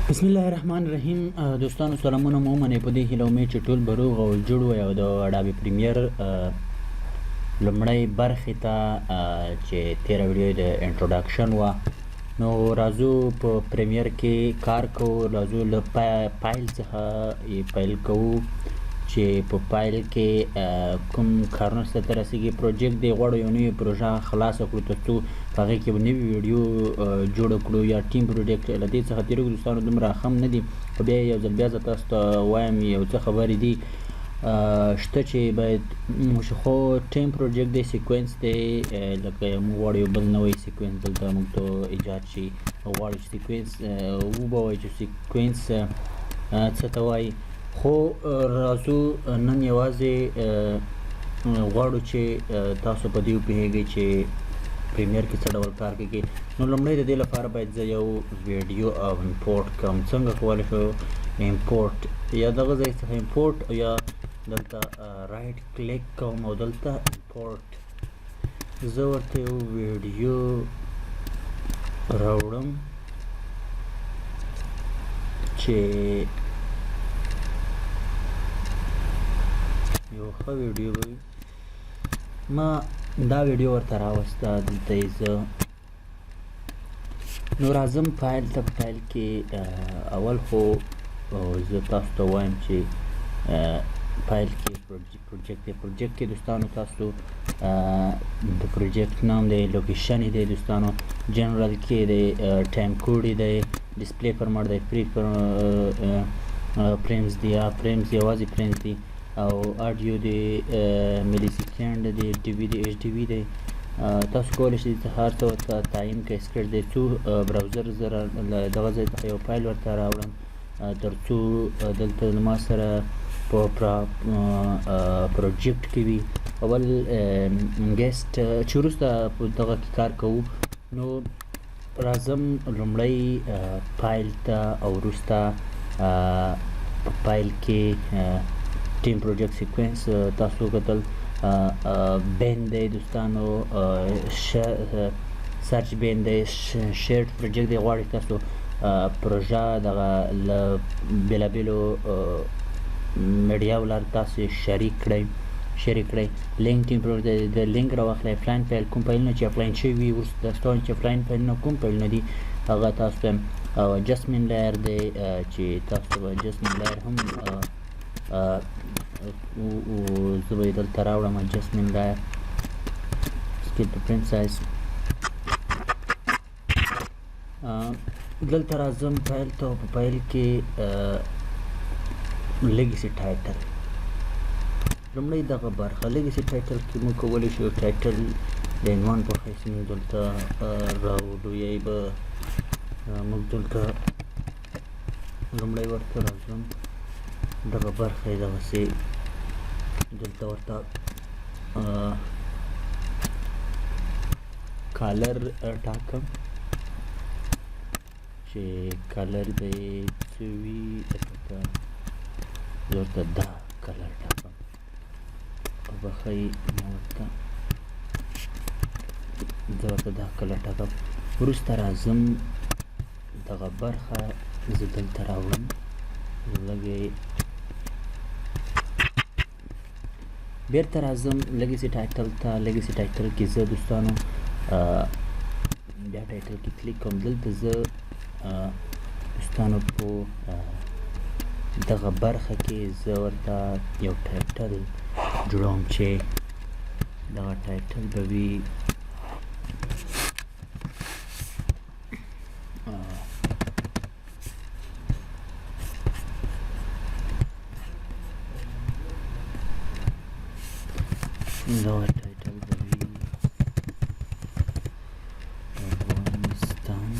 بسم الله الرحمن الرحیم. دوستانو سلامونه مو منئ په دې هیله امید چې ټول به روغ او جوړ وئ او د اډوبي پریمیر لومړی برخې ته چې تېره ویډیو د انټروډکشن وه نو راځو په پریمیر کې کار کوو. راځو له پایل څخه پیل کوو چې په پایل کې کوم کارونه سره ته رسېږي. پروجیکټ دی غواړو یو نوې پروژه خلاصه کړو تر څو په هغې کې به نوې ویډیو جوړه کړو یا ټیم پروجیکټ له دې څخه تېرېږو. دوستانو دومره خم نه دي خو بیا یو ځل بیا زه تاسو ته وایم یو څه خبرې دي شته چې باید خو ټیم پروجیکټ دی سیکوینس دی لکه موږ غواړو یو بل نوی سیکوینس دلته موږ ته ایجاد شي غواړو چې سیکوینس وبوایو چې سیکوینس څه ته وایي. خو راځو نن یوازې غواړو چې تاسو په دې وپوهېږئ چې پریمیر کې څه ډول کار کېږي. نو لومړی د دې لپاره باید زه یو ویډیو امپورټ کړم. څنګه کولی شو امپورټ یا دغه ځای څخه امپورټ یا دلته رایټ کلیک کوم او دلته امپورټ زه ورته یو ویډیو راوړم چې یو ښه ویډیو به وي. ما دا ویډیو ورته راوسته دلته یې زه نو راځم فایل ته. په فایل کې اول خو زه تاسو ته وایم چې فایل کې پروجیکټ دی. پروجیکټ کې دوستانو تاسو د پروجیکټ نام دی، لوکیشن یې دی دوستانو، جنرال کې دی، ټایم کوډ یې دی، ډسپلی فارمټ دی، پرینز دی یا پرینز یوازې پرینز دی او اډیو دی، ملي سیکنډ دی، ډي وي دی، ایچ ډي وي دی. تاسو کولی شئ چې هر څه ورته تعیین کړئ. سکرپټ دی څو براوزر زه له دغه ځای څخه یو فایل ورته راوړم تر څو دلته ما سره په پروجیکټ کې وي. اول ګیسټ چې وروسته په دغه کې کار کوو نو راځم لومړی فایل ته او وروسته په فایل کې ټیم پروجیکټ سیکوینس تاسو کتل بین دی دوستانو، سرچ بین دی، شیرډ پروجیکټ دی. غواړئ تاسو پروژه دغه له بېلابېلو میډیاو لارې تاسو شریک کړئ. لینک ټیم پروجیکټ د لینک راواخلئ. افلاین فایل کوم فایلونه چې افلاین شوي وي وروسته تاسو چې افلاین فایلونه کوم فایلونه دي هغه تاسو ته او اجسټمنټ لایر دی چې تاسو به اجسټمنټ لایر هم زه به یې دلته راوړم. اجسټمنټ لایر سکیپ ټو پرنټ سایز دلته راځم فایل ته او په فایل کې لیګسي ټایټل لومړی دغه برخه لیګسي ټایټل کې موږ کولی شو ټایټل د عنوان په حیث موږ دلته راوړو یا یې به موږ دلته لومړی ورته راځم دغه برخه یې دغسې دلته ورته کالر ټاکم چې کلر به یې څه وي لکه زه ورته دا کلر ټاکم او بښئ ما ورته زه ورته دا کلر ټاکم. وروسته راځم دغه برخه زه دلته راوړم لږې بیرته راځم لیګسي ټایټل ته. لیګسي ټایټل کې زه دوستانو بیا ټایټل کې کلیک کوم. دلته زه دوستانو په دغه برخه کې زه ورته یو ټایټل جوړوم چې دغه ټایټل به وي دغه ټایټل به وي افغانستان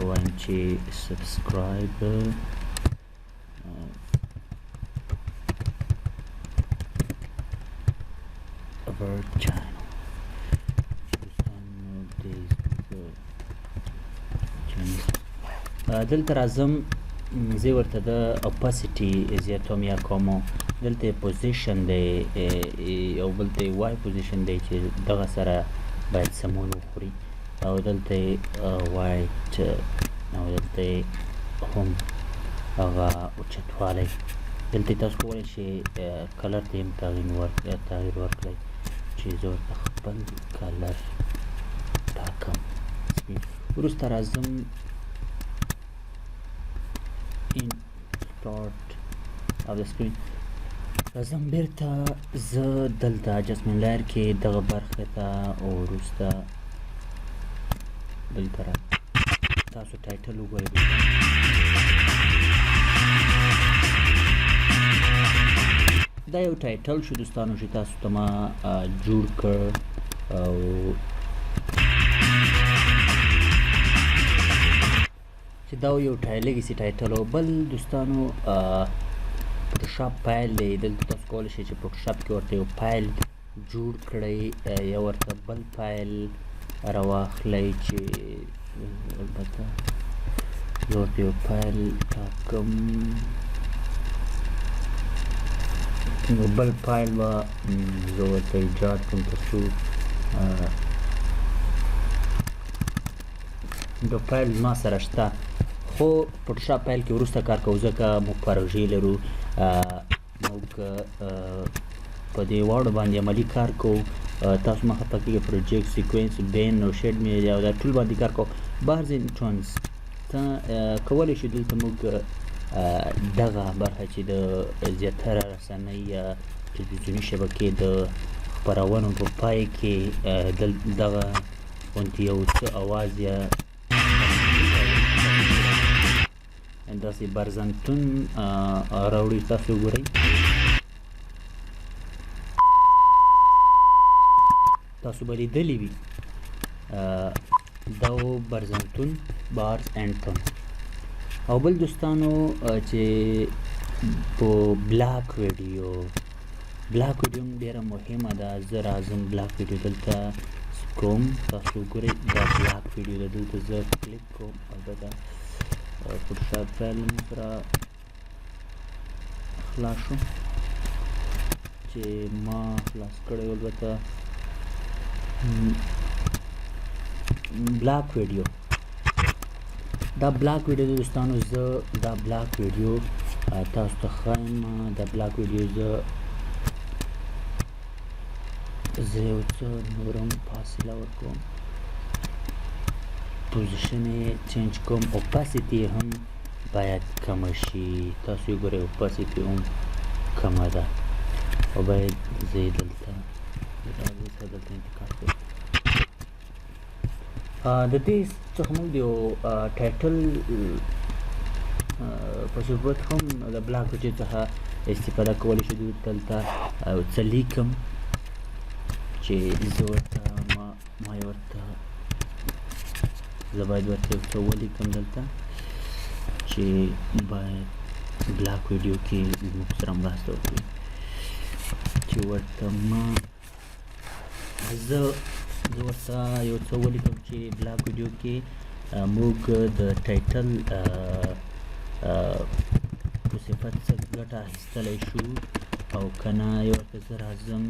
وایم چې سبسکرایب our channel. دوستانو د دلته راځم زه ورته د اپاسیټي زیاتوم یا کومو دلته پوزیشن دی او بل ته وای پوزیشن دی چې دغه سره باید سمون وخوري او دلته وایټ او دلته هم هغه اوچتوالی دلته تاسو کولی شئ کلر ته هم تغییر ورکړئ چې زه ورته خپل کلر ټاکم وروسته راځم in start of the screen راځم بیرته زه دلته adjustment layer کې دغه برخه ته او وروسته دلته تاسو ټایټل وګورئ دا یو ټایټل شو دوستانو چې تاسو ته ما جوړ کړ او چې دا یو لګسي ټایټل او بل دوستانو فوټوشاپ فایل دی دلته تاسو کولی شئ چې فوټوشاپ کې ورته یو فایل جوړ کړئ یا ورته بل فایل راواخلئ چې البته زه ورته یو فایل ټاکم نو بل فایل به زه ورته ایجاد کړم تر څو دا فایل زما سره شته خو فوټوشاپ فایل کې وروسته کار کوو ځکه موږ پروژې لرو موږ په دې واړو باندې عملي کار کوو تاسو مه خفه کېږئ پروجیکټ سیکوینس بین او شیډ میډیا او دا ټول باندې کار کوو بارز ان ټونز ته کولی شو دلته موږ دغه برخه چې د زیاتره رسنۍ یا تلویزیوني شبکې د خپرونو په پای کې دغه غوندې یو څه اواز یا داسې برزنتون راوړي تاسو وګورئ تاسو به لیدلی وي دا برزنتون بارز اینډ ټون او بل دوستانو چې په بلاک ویډیو هم ډېره مهمه ده زه راځم بلاک ویډیو دلته کوم تاسو وګورئ دا بلاک ویډیو ده دلته زه کلیک کوم البته فوټوشاپ فایل مې سره خلاص شو چې ما خلاص کړی البته بلاک ویډیو دا بلاک ویډیو دوستانو زه دا بلاک ویډیو تاسو ته ښایم دا بلاک ویډیو زه یو څه نور هم فاصله ورکوم پوزیشن یې چینج کوم اوپاسیټي هم باید کمه شي تاسو یې ګورئ اوپاسیټي هم کمه ده او باید زه یې دلته انتقال کوم د دې څخه موږ د یو ټایټل په صورت هم د بلاک ویډیو څخه استفاده کولی شو دلته څه لیکم چې زه ورته ما یې ورته زه باید ورته یو څه ولیکم دلته چې باید بلاک ویډیو کې زموږ سره مرسته وکړي چې ورته ما زه ورته یو څه ولیکم چې بلاک ویډیو کې موږ د ټایټل په صفت څه ګټه اخیستلی شو او که نه یو ورته زه راځم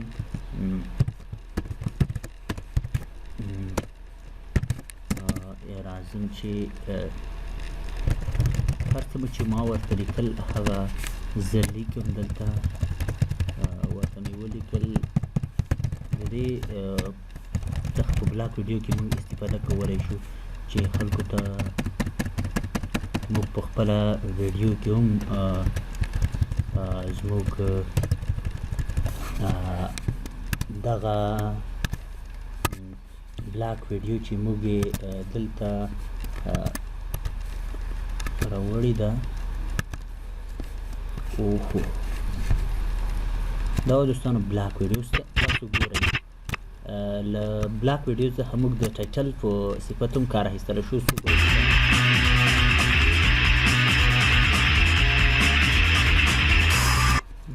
چې هر څه چې ما ورته لیکل هغه زه لیکم دلته ورته مې ولیکل د دې څخه په بلاک ویډیو کې موږ استفاده کولی شو چې خلکو ته موږ په خپله ویډیو کې هم زموږ دغه بلاک ویډیو چې موږ یې دلته راوړې ده اوهو دا دوستانو بلاک ویډیو تاسو ګورئ له بلاک ویډیو څخه موږ د ټایټل په صفت هم کار اخیستلی شو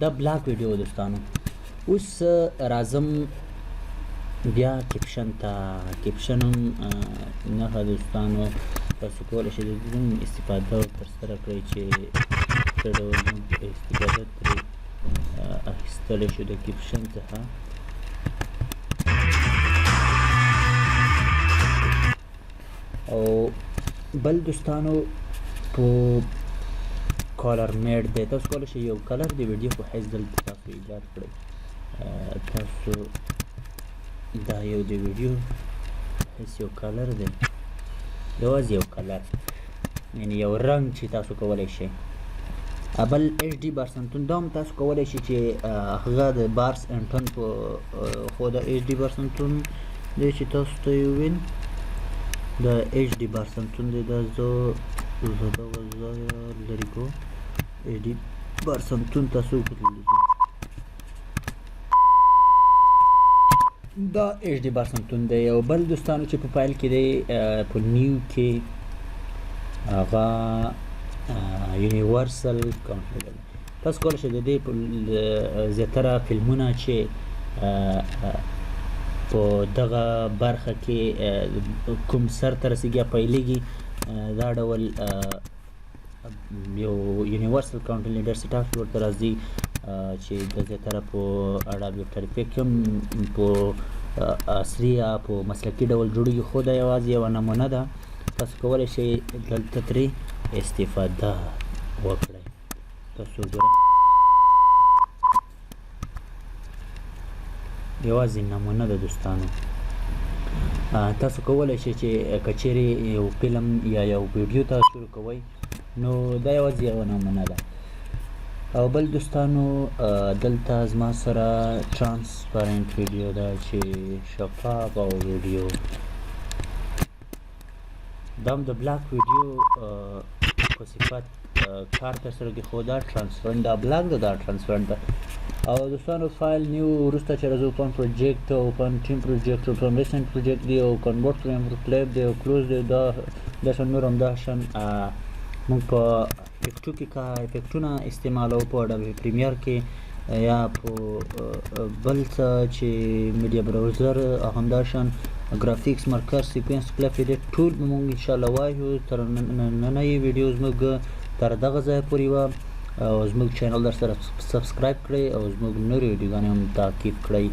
دا بلاک ویډیو دوستانو اوس راځم بیا کیپشن ته کیپشن هم نښه دوستانو تاسو کولی شئ د دې هم استفاده ترسره کړئ چې څه ډول موږ استفاده ترې اخیستلی شو د کیپشن څخه. او بل دوستانو په کالر میډ دی، تاسو کولی شئ یو کلر د ویډیو په حیث دلته تاسو ایجاد کړئ. تاسو دا یو د ویډیو حیث یو کلر دی، یوازې یو کلر یعنې یو رنګ چې تاسو کولی شئ. بل ایچ ډي بارسنتون دا هم تاسو کولی شئ چې هغه د بارس انټن په خو د ایچ ډي بارسنتون دی چې تاسو ته یې وویل د ایچ ډي بارسنتون دی، دا زه دغه ځایه لرې کوم. ایچ ډي بارسنتون تاسو وکتلی دا ایچ ډي بارسنتون دی. او بل دوستانو چې په فایل کې دی په نیو کې هغه یونیورسل کانټرول. تاسو کولی شئ د دې زیاتره فلمونه چې په دغه برخه کې کوم سر ته رسیږي یا پیلیږي دا ډول یو یونیورسل کانټرول ډېر سټاف ورته راځي چې د زیاتره په اډوب افټر افیکټ هم په عصري یا په مسلکي ډول جوړېږي، خو دا یوازې یوه نمونه ده. تاسو کولی شئ دلته ترې استفاده وکړئ. تاسو وګورئ یوازې نمونه ده دوستانو. تاسو کولی شئ چې که چیرې یو فلم یا یو ویډیو تاسو شروع کوئ نو دا یوازې یوه نمونه ده. او بل دوستانو دلته زما سره ترانسپرنټ ویډیو ده چې شفاف او ویډیو دا هم د بلاک ویډیو په صفت کار ترسره کوي، خو دا ترانسپرنټ دا بلاک ده، دا ترانسپرنټ ده. او دوستانو فایل نیو وروسته چې راځو اوپن پروجیکټ، اوپن ټیم پروجیکټ، اوپن ریسنټ پروجیکټ دی، او کنورټ کلیپ دی، او کلوز دی. دا شان نور همداشان موږ په افیکټو کې افیکټونه استعمالوو په اډوب پریمیر کې یا په بل څه چې میډیا براوزر، همداشان ګرافیکس، مارکر، سیکوینس، کلپ ایډیټ ټول به موږ انشاءالله وایو. تر نننۍ ویډیو زموږ تر دغه ځایه پورې وه. او زموږ چینل درسره سبسکرایب کړئ او زموږ نورې ویډیوګانې هم تعقیب کړئ.